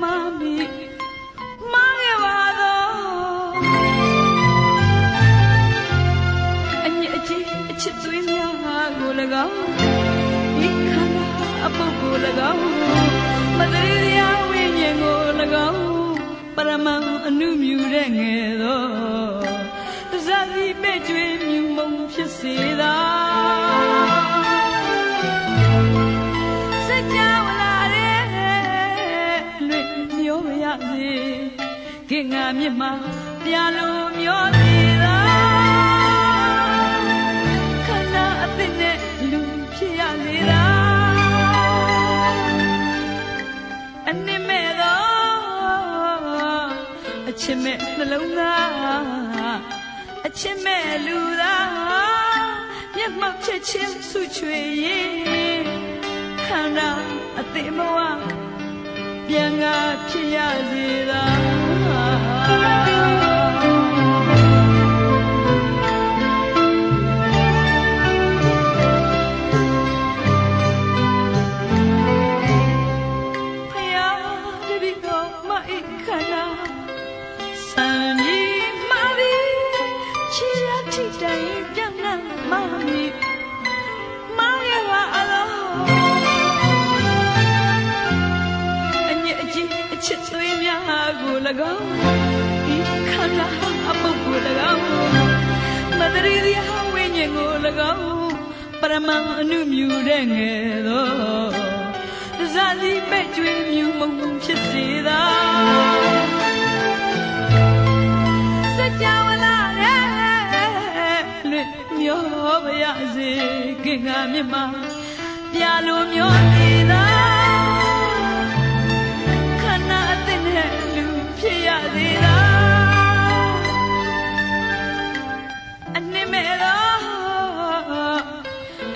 mami mange wado Anyi aji achit tui mya go lagao Ikhana apo go lagao Madari diya winyen go lagao Paramang anu myu de nge do Zazi pe jwe myu mong phit se da Kinh ngạc miệt mà piano miêu tira khana atine lu phia tira anime do achime nalong da achime lu da miat mak chet chin su chwe yin khana atin mawaပြန်ငါဖြစ်ရစေသာဖယားတပိကောမအိခနာစံကြီးမာရီချီရထိတိုင်ပြန်ငါမမီမောင်ရပါအလောချစ်သွေးများကို၎င်းဒီခန္ဓာအပုပ်ကို၎င်းမတရီရီဟဝိညာဉ်ကို၎င်းပရမအနုမြူတဲ့ငယ်သောဇာတိပဲ့ကျွေးမြူမုံဖြစ်စေသာစကြဝဠာရဲ့လွတ်မျောပါရစေကင်္ဂါမြတ်မှာပြလိုမျောစေသာဖြစ်ရသေးတာအနေမဲ့တော့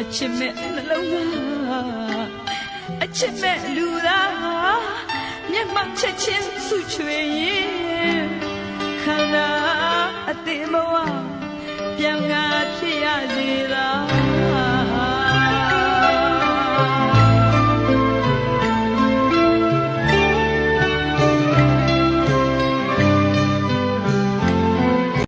အချစ်မဲ့နှလုံးသားအချစ်မဲ့လူသားမျက်မှောက်ချက်ချင်းဆူချွေရင်ခန္ဓာအသေးဘဝ